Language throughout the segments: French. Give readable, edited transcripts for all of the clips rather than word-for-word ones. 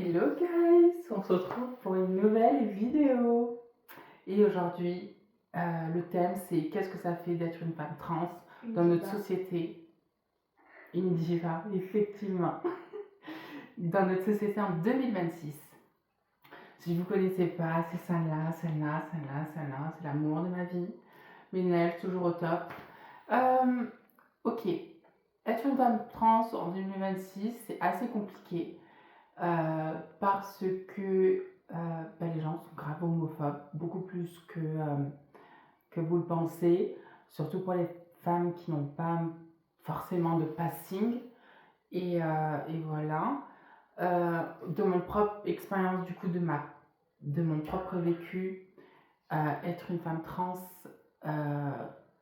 Hello guys, on se retrouve pour une nouvelle vidéo. Et aujourd'hui, le thème c'est qu'est-ce que ça fait d'être une femme trans dans notre société. Une diva, effectivement. Dans notre société en 2026. Si vous ne connaissez pas, c'est celle-là, c'est l'amour de ma vie. Ménel, toujours au top. Ok, être une femme trans en 2026, c'est assez compliqué. Parce que les gens sont grave homophobes, beaucoup plus que vous le pensez, surtout pour les femmes qui n'ont pas forcément de passing. Et voilà. De mon propre expérience, du coup, de mon propre vécu, être une femme trans,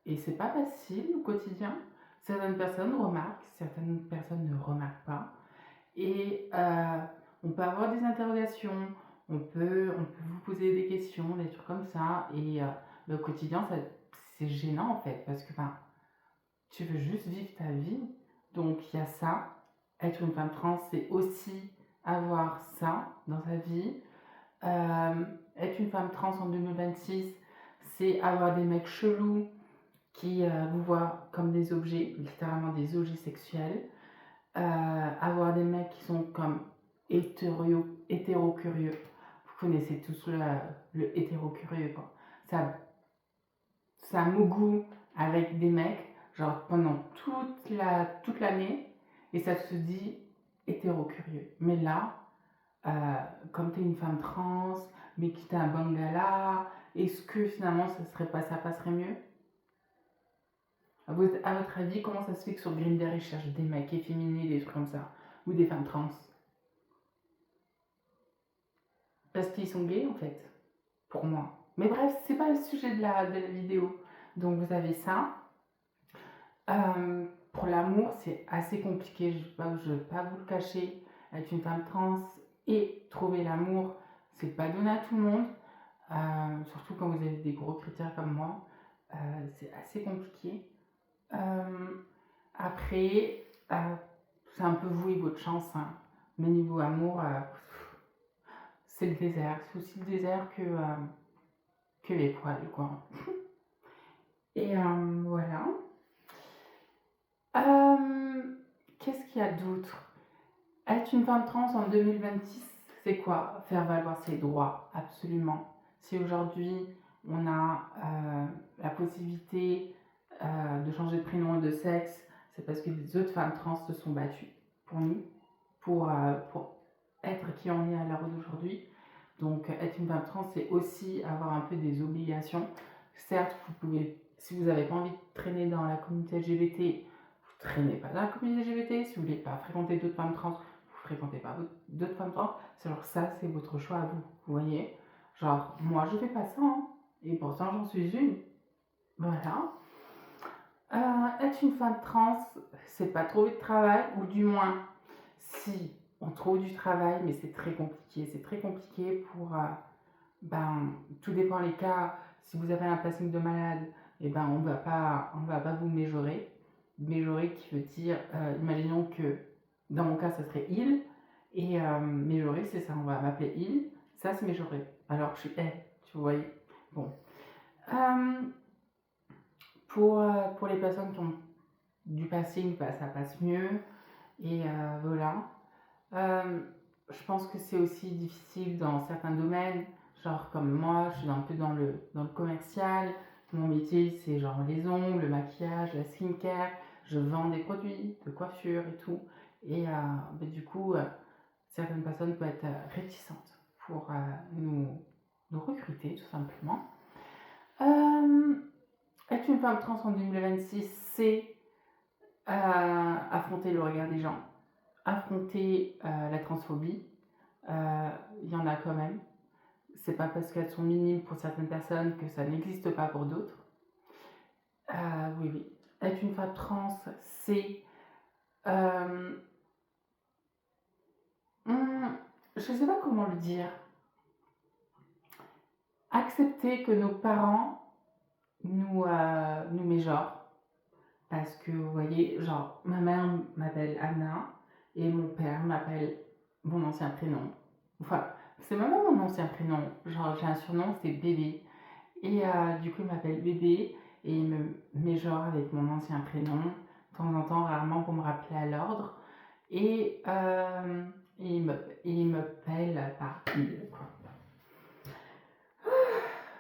et c'est pas facile au quotidien. Certaines personnes remarquent, certaines personnes ne remarquent pas. Et on peut avoir des interrogations, on peut vous poser des questions, des trucs comme ça. Et au quotidien, c'est gênant en fait, parce que tu veux juste vivre ta vie. Donc il y a ça. Être une femme trans, c'est aussi avoir ça dans sa vie. Être une femme trans en 2026, c'est avoir des mecs chelous qui vous voient comme des objets, littéralement des objets sexuels. Avoir des mecs qui sont comme hétéro-curieux. Vous connaissez tous le hétéro-curieux, quoi. Ça mougou avec des mecs, genre pendant toute l'année, et ça se dit hétéro-curieux. Mais là, comme tu es une femme trans, mais que tu as un bangala, est-ce que finalement ça passerait mieux? À votre avis, comment ça se fait que sur Grindr ils cherchent des mecs efféminés, des trucs comme ça, ou des femmes trans? Parce qu'ils sont gays en fait, pour moi. Mais bref, c'est pas le sujet de la vidéo. Donc vous avez ça. Pour l'amour, c'est assez compliqué, je vais pas vous le cacher. Être une femme trans et trouver l'amour, c'est pas donné à tout le monde. Surtout quand vous avez des gros critères comme moi, c'est assez compliqué. Après, c'est un peu vous et votre chance, hein. Mais niveau amour, c'est le désert. C'est aussi le désert que les poils, quoi. Et voilà. Qu'est-ce qu'il y a d'autre? Être une femme trans en 2026, c'est quoi? Faire valoir ses droits, absolument. Si aujourd'hui on a la possibilité de changer de prénom et de sexe, c'est parce que les autres femmes trans se sont battues pour nous, pour être qui on est à l'heure d'aujourd'hui. Donc être une femme trans, c'est aussi avoir un peu des obligations. Certes, vous pouvez, si vous n'avez pas envie de traîner dans la communauté LGBT, vous traînez pas dans la communauté LGBT. Si vous voulez pas fréquenter d'autres femmes trans, vous fréquentez pas d'autres femmes trans. Alors ça, c'est votre choix à vous, vous voyez. Genre, moi, je fais pas ça, hein. Et pourtant, j'en suis une. Voilà. Être une femme trans, c'est pas trouver de travail, ou du moins, si on trouve du travail, mais c'est très compliqué. C'est très compliqué pour. Tout dépend les cas. Si vous avez un passing de malade, on va pas vous méjorer. Méjorer qui veut dire, imaginons que dans mon cas, ça serait il, et méjorer, c'est ça, on va m'appeler il, ça c'est méjorer. Alors je suis tu vois. Bon. Pour les personnes qui ont du passing, ça passe mieux. Et voilà. Je pense que c'est aussi difficile dans certains domaines, genre comme moi, je suis un peu dans le commercial. Mon métier, c'est genre les ongles, le maquillage, la skincare. Je vends des produits de coiffure et tout. Et du coup, certaines personnes peuvent être réticentes pour nous recruter, tout simplement. Être une femme trans en 2026, c'est affronter le regard des gens, affronter la transphobie. Il y en a quand même. C'est pas parce qu'elles sont minimes pour certaines personnes que ça n'existe pas pour d'autres. Oui. Être une femme trans, c'est je sais pas comment le dire. Accepter que nos parents nous mégenrent. Parce que vous voyez, genre, ma mère m'appelle Anna et mon père m'appelle mon ancien prénom. Enfin, c'est même pas mon ancien prénom. Genre, j'ai un surnom, c'est Bébé. Et du coup, il m'appelle Bébé. Et il me met genre avec mon ancien prénom, de temps en temps, rarement pour me rappeler à l'ordre. Et, il m'appelle par il, quoi.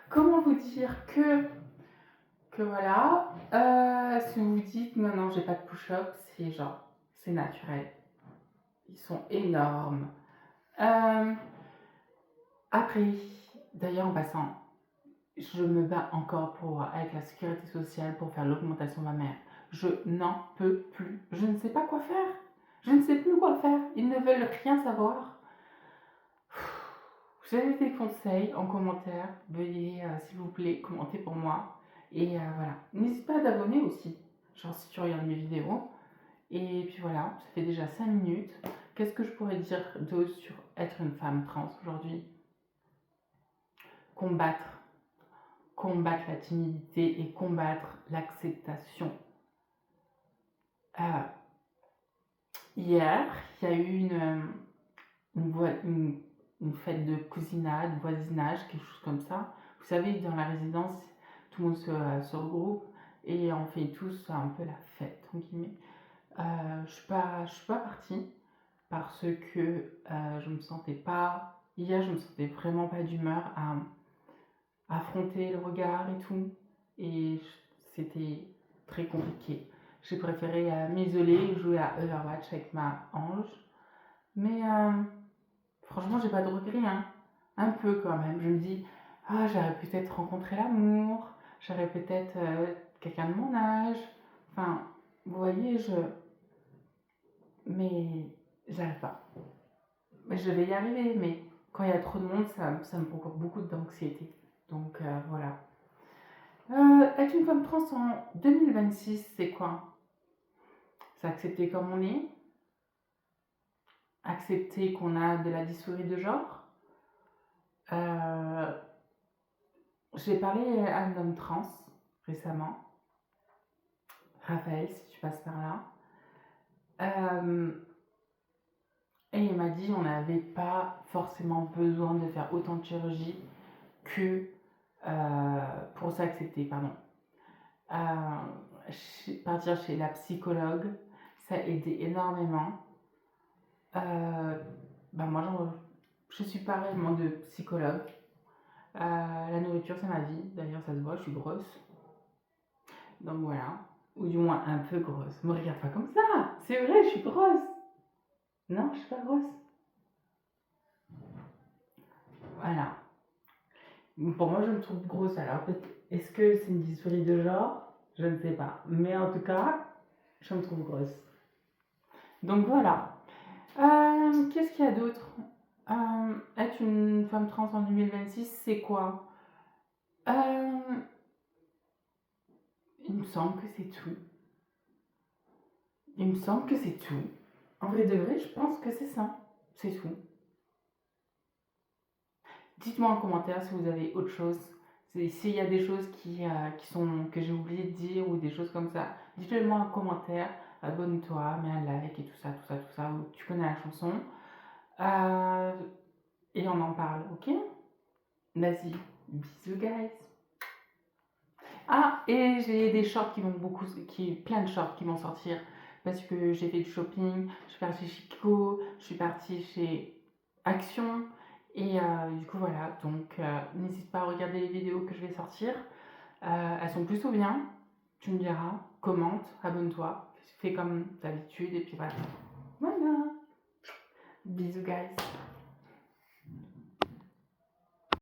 Comment vous dire que voilà, si vous vous dites non, non, j'ai pas de push-up, c'est genre, c'est naturel. Ils sont énormes. Après, d'ailleurs, en passant, je me bats encore avec la sécurité sociale pour faire l'augmentation mammaire. Je n'en peux plus. Je ne sais pas quoi faire. Je ne sais plus quoi faire. Ils ne veulent rien savoir. Vous avez des conseils en commentaire, veuillez s'il vous plaît commenter pour moi. Et voilà. N'hésite pas à t'abonner aussi, genre si tu regardes mes vidéos. Et puis voilà, ça fait déjà 5 minutes. Qu'est-ce que je pourrais dire d'autre sur être une femme trans aujourd'hui? Combattre la timidité et combattre l'acceptation. Hier, il y a eu une fête de cousinage, voisinage, quelque chose comme ça. Vous savez, dans la résidence, tout le monde se regroupe et on fait tous un peu la fête, entre guillemets. Je suis pas partie parce que je me sentais pas... Hier, je me sentais vraiment pas d'humeur à affronter le regard et tout. Et c'était très compliqué. J'ai préféré m'isoler et jouer à Overwatch avec ma Ange. Mais franchement, j'ai pas de regrets, hein. Un peu quand même. Je me dis, ah, j'aurais peut-être rencontré l'amour, j'aurais peut-être quelqu'un de mon âge. Enfin, vous voyez, mais j'arrive pas. Mais je vais y arriver, mais quand il y a trop de monde, ça me procure beaucoup d'anxiété. Donc voilà. Être une femme trans en 2026, c'est quoi? C'est accepter comme on est, accepter qu'on a de la dysphorie de genre. J'ai parlé à un homme trans récemment, Raphaël, si tu passes par là. Et il m'a dit qu'on n'avait pas forcément besoin de faire autant de chirurgie que pour s'accepter, pardon. Partir chez la psychologue, ça a aidé énormément. Moi, je suis pas réellement de psychologue. La nourriture, c'est ma vie. D'ailleurs, ça se voit, je suis grosse. Donc voilà. Ou du moins un peu grosse. Me regarde pas comme ça. C'est vrai, je suis grosse. Non, je suis pas grosse. Voilà. Pour moi, je me trouve grosse. Alors, est-ce que c'est une dysphorie de genre? Je ne sais pas. Mais en tout cas, je me trouve grosse. Donc voilà. Qu'est-ce qu'il y a d'autre? Être une femme trans en 2026, c'est quoi? Il me semble que c'est tout. Il me semble que c'est tout. En vrai de vrai, je pense que c'est ça. C'est tout. Dites-moi en commentaire si vous avez autre chose. S'il y a des choses que j'ai oublié de dire ou des choses comme ça, dites-le moi en commentaire. Abonne-toi, mets un like et tout ça. Tu connais la chanson. Et on en parle, ok? Vas-y, bisous guys. Ah, et j'ai des shorts plein de shorts qui vont sortir parce que j'ai fait du shopping. Je suis partie chez Kiko, je suis partie chez Action. Et du coup, voilà. Donc, n'hésite pas à regarder les vidéos que je vais sortir. Elles sont plutôt bien. Tu me diras, commente, abonne-toi, fais comme d'habitude. Et puis voilà. Voilà. Bisous, guys.